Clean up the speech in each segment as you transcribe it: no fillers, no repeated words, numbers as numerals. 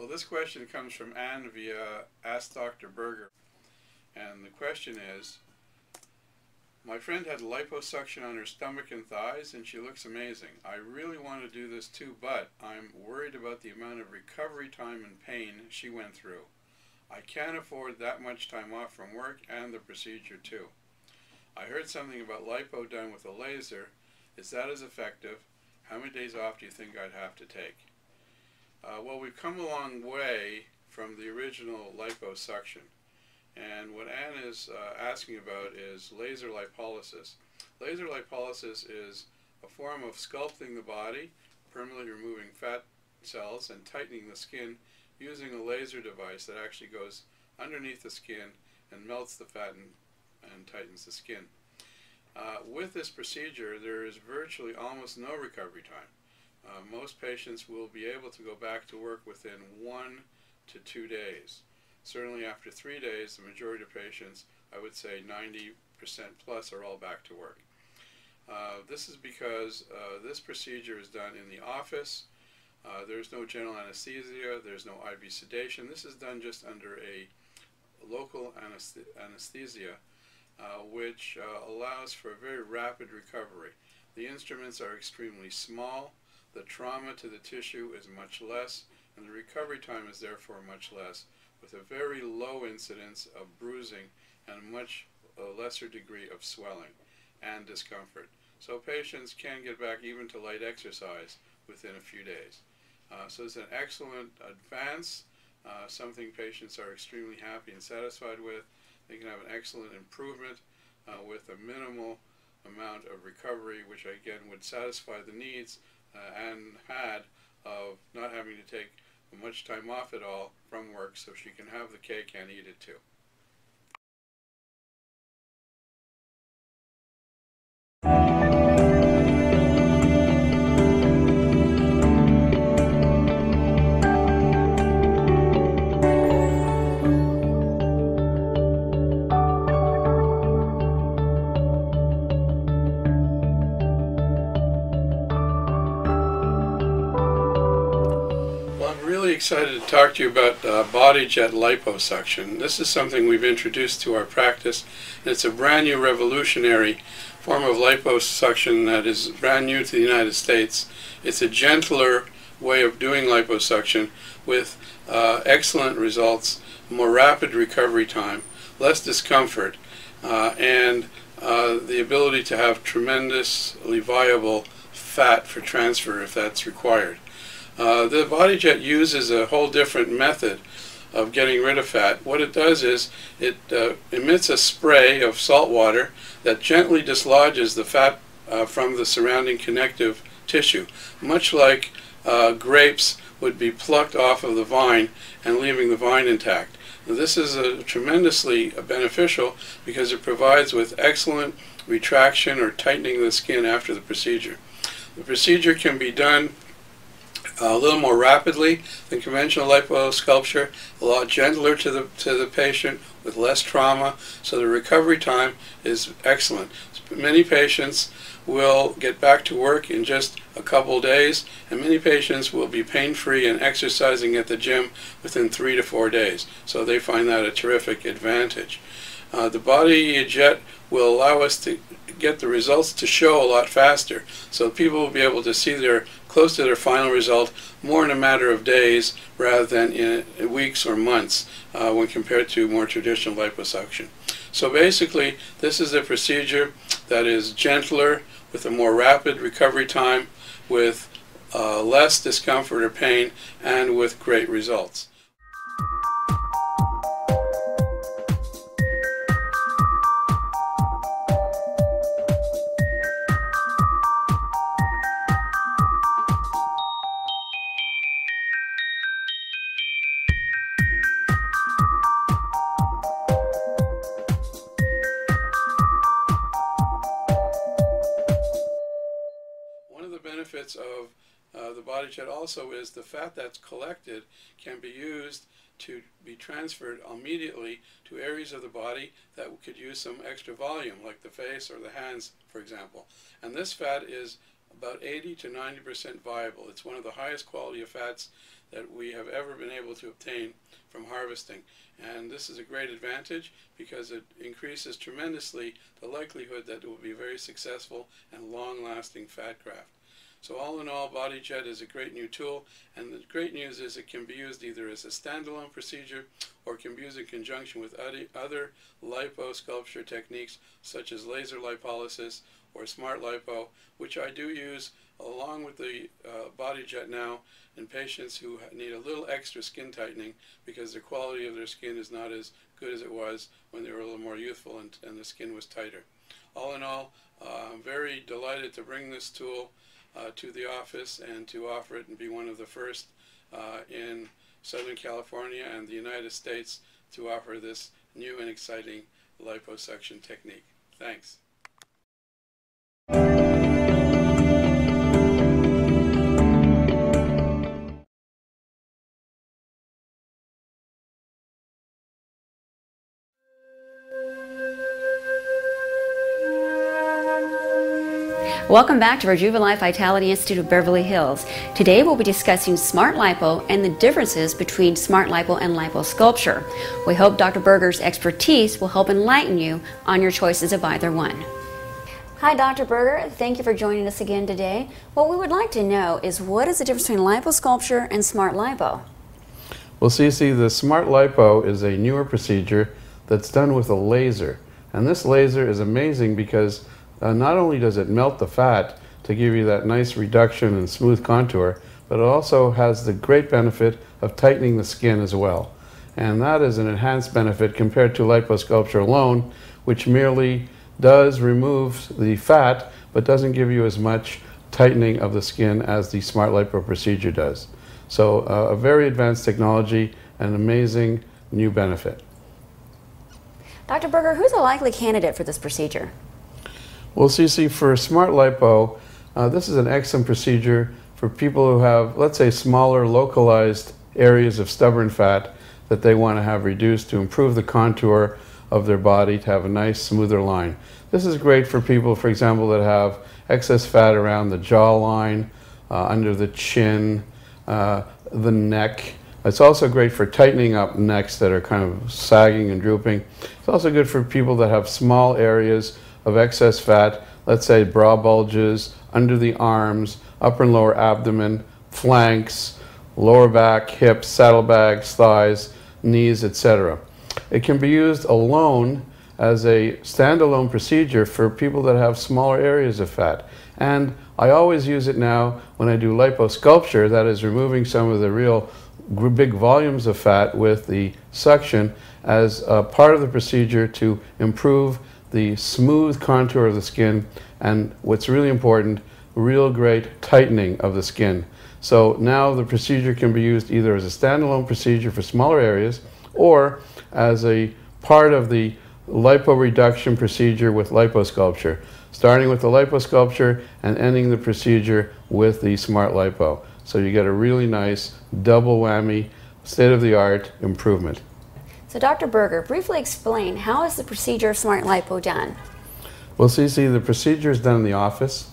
Well, this question comes from Anne via Ask Dr. Berger. And the question is, my friend had liposuction on her stomach and thighs and she looks amazing. I really want to do this too, but I'm worried about the amount of recovery time and pain she went through. I can't afford that much time off from work and the procedure too. I heard something about lipo done with a laser. Is that as effective? How many days off do you think I'd have to take? Well, we've come a long way from the original liposuction. And what Anne is asking about is laser lipolysis. Laser lipolysis is a form of sculpting the body, permanently removing fat cells and tightening the skin using a laser device that actually goes underneath the skin and melts the fat and tightens the skin. With this procedure, there is virtually almost no recovery time. Most patients will be able to go back to work within 1 to 2 days. Certainly after 3 days, the majority of patients, I would say 90% plus, are all back to work. This is because this procedure is done in the office. There's no general anesthesia, there's no IV sedation. This is done just under a local anesthesia, which allows for a very rapid recovery. The instruments are extremely small, the trauma to the tissue is much less, and the recovery time is therefore much less, with a very low incidence of bruising and a much lesser degree of swelling and discomfort. So patients can get back even to light exercise within a few days. So it's an excellent advance, something patients are extremely happy and satisfied with. They can have an excellent improvement with a minimal amount of recovery, which again would satisfy the needs and had of not having to take much time off at all from work, so she can have the cake and eat it too. Excited to talk to you about body jet liposuction. This is something we've introduced to our practice. It's a brand new revolutionary form of liposuction that is brand new to the United States. It's a gentler way of doing liposuction with excellent results, more rapid recovery time, less discomfort, and the ability to have tremendously viable fat for transfer if that's required. The body jet uses a whole different method of getting rid of fat. What it does is it emits a spray of salt water that gently dislodges the fat from the surrounding connective tissue, much like grapes would be plucked off of the vine and leaving the vine intact. Now, this is tremendously beneficial because it provides with excellent retraction or tightening of the skin after the procedure. The procedure can be done a little more rapidly than conventional liposculpture, a lot gentler to the patient with less trauma, so the recovery time is excellent. Many patients will get back to work in just a couple days, and many patients will be pain-free and exercising at the gym within 3 to 4 days, so they find that a terrific advantage. The body jet will allow us to get the results to show a lot faster, so people will be able to see close to their final result more in a matter of days rather than in weeks or months when compared to more traditional liposuction. So basically, this is a procedure that is gentler with a more rapid recovery time, with less discomfort or pain, and with great results. Benefits of the body jet also is the fat that's collected can be used to be transferred immediately to areas of the body that could use some extra volume, like the face or the hands, for example. And this fat is about 80 to 90% viable. It's one of the highest quality of fats that we have ever been able to obtain from harvesting. And this is a great advantage because it increases tremendously the likelihood that it will be a very successful and long-lasting fat graft. So all in all, BodyJet is a great new tool, and the great news is it can be used either as a standalone procedure or can be used in conjunction with other liposculpture techniques such as laser lipolysis or smart lipo, which I do use along with the BodyJet now in patients who need a little extra skin tightening because the quality of their skin is not as good as it was when they were a little more youthful and the skin was tighter. All in all, I'm very delighted to bring this tool to the office and to offer it and be one of the first in Southern California and the United States to offer this new and exciting liposuction technique. Thanks. Welcome back to Rejuvalife Vitality Institute of Beverly Hills. Today we'll be discussing Smart Lipo and the differences between Smart Lipo and liposculpture. We hope Dr. Berger's expertise will help enlighten you on your choices of either one. Hi Dr. Berger, thank you for joining us again today. What we would like to know is what is the difference between liposculpture and Smart Lipo? Well, Cece, the Smart Lipo is a newer procedure that's done with a laser. And this laser is amazing because not only does it melt the fat to give you that nice reduction and smooth contour, but it also has the great benefit of tightening the skin as well. And that is an enhanced benefit compared to liposculpture alone, which merely does remove the fat, but doesn't give you as much tightening of the skin as the Smart Lipo procedure does. So a very advanced technology and an amazing new benefit. Dr. Berger, who's a likely candidate for this procedure? Well, Cece, for Smart Lipo, this is an excellent procedure for people who have, let's say, smaller localized areas of stubborn fat that they want to have reduced to improve the contour of their body to have a nice, smoother line. This is great for people, for example, that have excess fat around the jawline, under the chin, the neck. It's also great for tightening up necks that are kind of sagging and drooping. It's also good for people that have small areas of excess fat, let's say bra bulges, under the arms, upper and lower abdomen, flanks, lower back, hips, saddlebags, thighs, knees, etc. It can be used alone as a standalone procedure for people that have smaller areas of fat. And I always use it now when I do liposculpture, that is removing some of the real big volumes of fat with the suction as a part of the procedure to improve the smooth contour of the skin, and what's really important, real great tightening of the skin. So now the procedure can be used either as a standalone procedure for smaller areas or as a part of the liporeduction procedure with liposculpture, starting with the liposculpture and ending the procedure with the Smart Lipo. So you get a really nice double whammy, state-of-the-art improvement. So Dr. Berger, briefly explain, how is the procedure of Smart Lipo done? Well, Cece, the procedure is done in the office.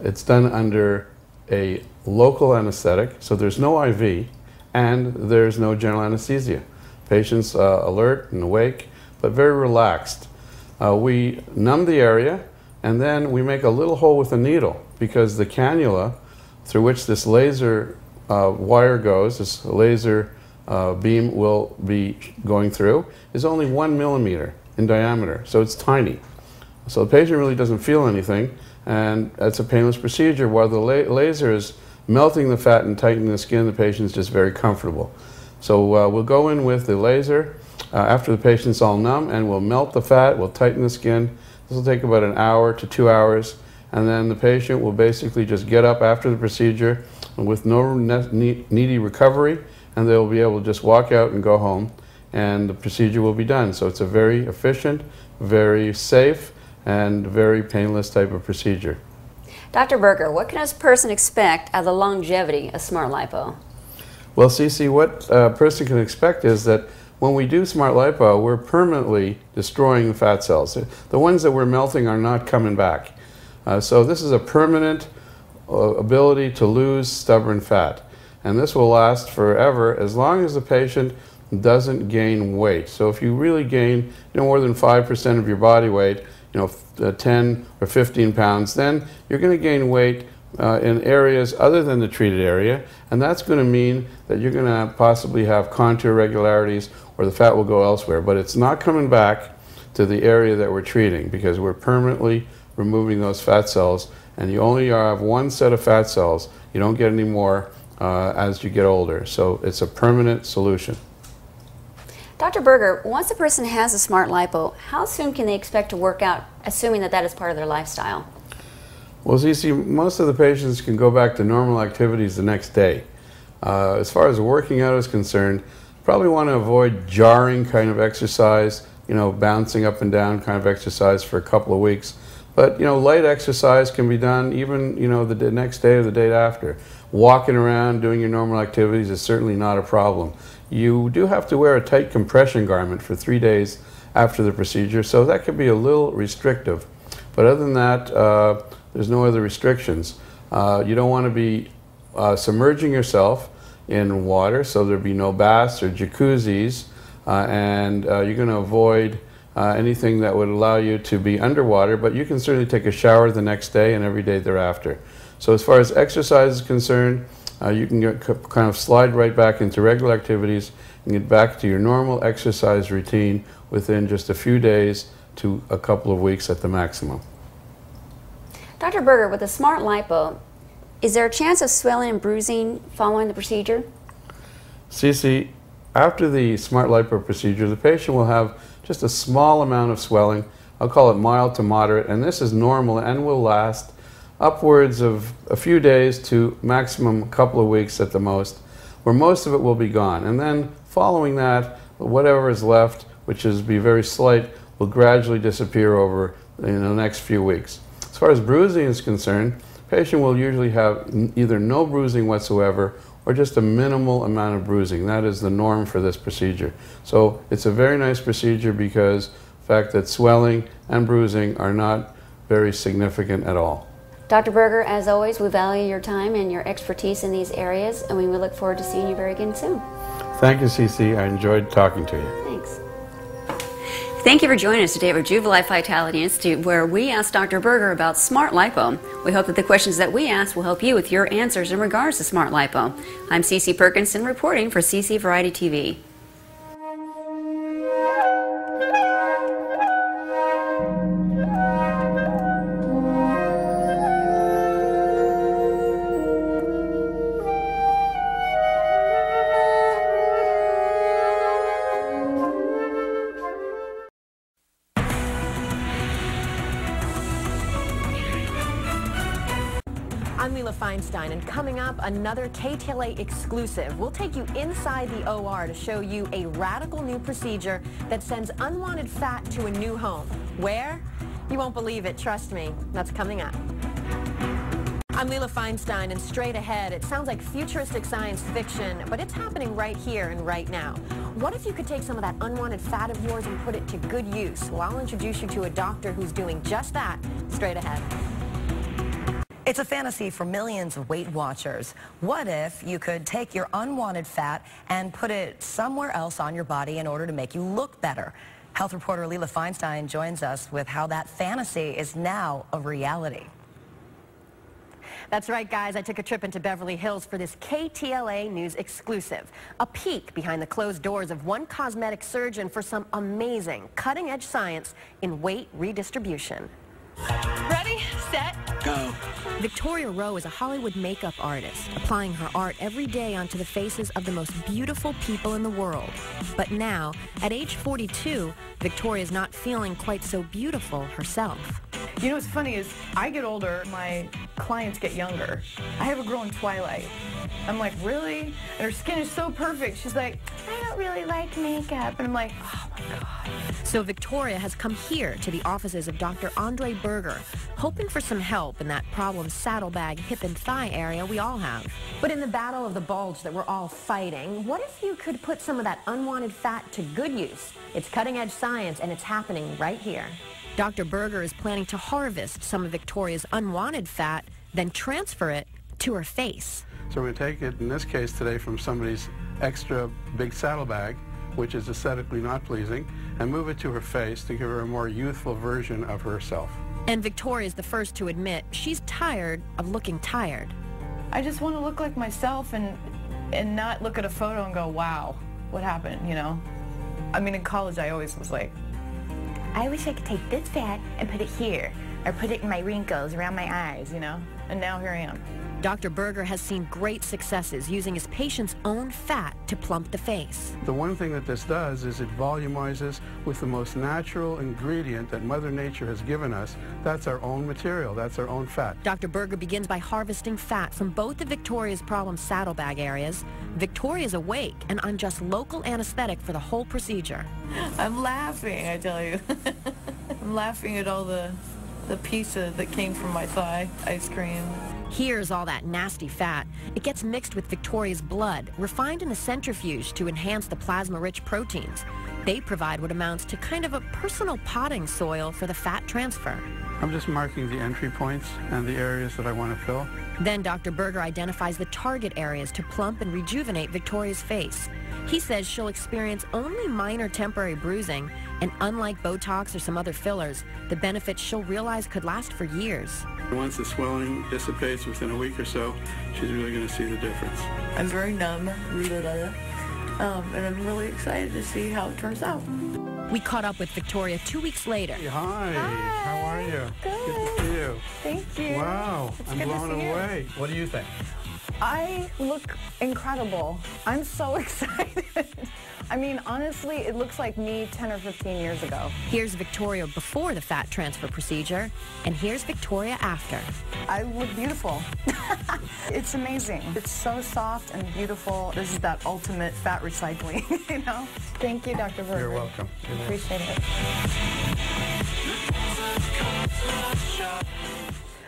It's done under a local anesthetic, so there's no IV and there's no general anesthesia. Patients alert and awake, but very relaxed. We numb the area and then we make a little hole with a needle because the cannula through which this laser wire goes, this laser beam will be going through, is only 1 millimeter in diameter, so it's tiny. So the patient really doesn't feel anything, and it's a painless procedure. While the laser is melting the fat and tightening the skin, the patient's just very comfortable. So we'll go in with the laser after the patient's all numb, and we'll melt the fat, we'll tighten the skin. This will take about an hour to 2 hours, and then the patient will basically just get up after the procedure with no needy recovery, and they'll be able to just walk out and go home, and the procedure will be done. So it's a very efficient, very safe, and very painless type of procedure. Dr. Berger, what can a person expect out of the longevity of Smart Lipo? Well, Cece, what a person can expect is that when we do Smart Lipo, we're permanently destroying the fat cells. The ones that we're melting are not coming back. So this is a permanent ability to lose stubborn fat. And this will last forever as long as the patient doesn't gain weight. So if you really gain more than 5% of your body weight, 10 or 15 pounds, then you're going to gain weight in areas other than the treated area, and that's going to mean that you're going to possibly have contour irregularities or the fat will go elsewhere. But it's not coming back to the area that we're treating because we're permanently removing those fat cells, and you only have one set of fat cells. You don't get any more as you get older. So it's a permanent solution. Dr. Berger, once a person has a smart lipo, how soon can they expect to work out, assuming that that is part of their lifestyle? Well, as you see, most of the patients can go back to normal activities the next day. As far as working out is concerned, probably want to avoid jarring kind of exercise, bouncing up and down kind of exercise for a couple of weeks. But, light exercise can be done even, the next day or the day after. Walking around, doing your normal activities is certainly not a problem. You do have to wear a tight compression garment for 3 days after the procedure, so that could be a little restrictive. But other than that, there's no other restrictions. You don't want to be submerging yourself in water, so there'll be no baths or jacuzzis, and you're going to avoid anything that would allow you to be underwater, but you can certainly take a shower the next day and every day thereafter. So as far as exercise is concerned, you can kind of slide right back into regular activities and get back to your normal exercise routine within just a few days to a couple of weeks at the maximum. Dr. Berger, with a smart lipo, is there a chance of swelling and bruising following the procedure? Cece, after the smart lipo procedure, the patient will have just a small amount of swelling. I'll call it mild to moderate, and this is normal and will last upwards of a few days to maximum a couple of weeks at the most, where most of it will be gone. And then following that, whatever is left, which is be very slight, will gradually disappear over the next few weeks. As far as bruising is concerned, the patient will usually have either no bruising whatsoever or just a minimal amount of bruising. That is the norm for this procedure. So it's a very nice procedure because the fact that swelling and bruising are not very significant at all. Dr. Berger, as always, we value your time and your expertise in these areas, and we look forward to seeing you very again soon. Thank you, Cece. I enjoyed talking to you. Thanks. Thank you for joining us today at Rejuvalife Vitality Institute, where we asked Dr. Berger about smart lipo. We hope that the questions that we asked will help you with your answers in regards to smart lipo. I'm Cece Perkinson reporting for CC Variety TV. I'm Leila Feinstein, and coming up, another KTLA exclusive. We'll take you inside the OR to show you a radical new procedure that sends unwanted fat to a new home. Where? You won't believe it, trust me. That's coming up. I'm Leila Feinstein, and straight ahead, it sounds like futuristic science fiction, but it's happening right here and right now. What if you could take some of that unwanted fat of yours and put it to good use? Well, I'll introduce you to a doctor who's doing just that, straight ahead. It's a fantasy for millions of Weight Watchers. What if you could take your unwanted fat and put it somewhere else on your body in order to make you look better? Health reporter Leila Feinstein joins us with how that fantasy is now a reality. That's right, guys. I took a trip into Beverly Hills for this KTLA News exclusive. A peek behind the closed doors of one cosmetic surgeon for some amazing, cutting-edge science in weight redistribution. Ready, set, go. Victoria Rowe is a Hollywood makeup artist, applying her art every day onto the faces of the most beautiful people in the world. But now, at age 42, Victoria's not feeling quite so beautiful herself. You know what's funny is I get older, my clients get younger. I have a girl in Twilight. I'm like, really? And her skin is so perfect. She's like, I don't really like makeup. And I'm like, oh my God. So Victoria has come here to the offices of Dr. Andre Berger, hoping for some help in that problem saddlebag, hip and thigh area we all have. But in the battle of the bulge that we're all fighting, what if you could put some of that unwanted fat to good use? It's cutting-edge science, and it's happening right here. Dr. Berger is planning to harvest some of Victoria's unwanted fat then transfer it to her face. So we're going to take it, in this case today, from somebody's extra big saddlebag, which is aesthetically not pleasing, and move it to her face to give her a more youthful version of herself. And Victoria's the first to admit she's tired of looking tired. I just want to look like myself and not look at a photo and go, wow, what happened, you know? I mean, in college, I always was like, I wish I could take this fat and put it here, or put it in my wrinkles around my eyes, you know? And now here I am. Dr. Berger has seen great successes using his patient's own fat to plump the face. The one thing that this does is it volumizes with the most natural ingredient that Mother Nature has given us. That's our own material. That's our own fat. Dr. Berger begins by harvesting fat from both of Victoria's problem saddlebag areas. Victoria's awake and on just local anesthetic for the whole procedure. I'm laughing, I tell you. I'm laughing at all the pizza that came from my thigh, ice cream. Here's all that nasty fat. It gets mixed with Victoria's blood, refined in a centrifuge to enhance the plasma-rich proteins. They provide what amounts to kind of a personal potting soil for the fat transfer. I'm just marking the entry points and the areas that I want to fill. Then Dr. Berger identifies the target areas to plump and rejuvenate Victoria's face. He says she'll experience only minor temporary bruising, and unlike Botox or some other fillers, the benefits she'll realize could last for years. Once the swelling dissipates within a week or so, she's really going to see the difference. I'm very numb, and I'm really excited to see how it turns out. We caught up with Victoria 2 weeks later. Hi. How are you? Good. Good to see you. Thank you. Wow, I'm blown away. What do you think? I look incredible. I'm so excited. I mean, honestly, it looks like me 10 or 15 years ago. Here's Victoria before the fat transfer procedure, and here's Victoria after. I look beautiful. It's amazing. It's so soft and beautiful. This is that ultimate fat recycling, you know? Thank you, Dr. Berger. You're welcome. Appreciate it.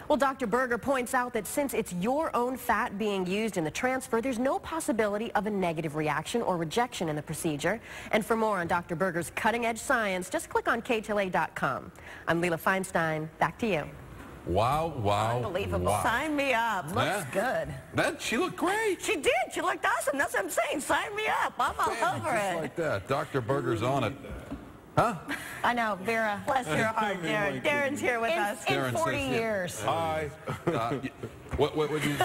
Well, Dr. Berger points out that since it's your own fat being used in the transfer, there's no possibility of a negative reaction or rejection in the procedure. And for more on Dr. Berger's cutting-edge science, just click on KTLA.com. I'm Leila Feinstein. Back to you. Wow, wow, Unbelievable. wow. Sign me up. Looks good. She looked great. She did. She looked awesome. That's what I'm saying. Sign me up. I'm all over Just it. like that. Dr. Berger's on it. Huh? I know, Vera. Bless your heart, Darren. Darren's here with us. In 40 years. Hi. What would you...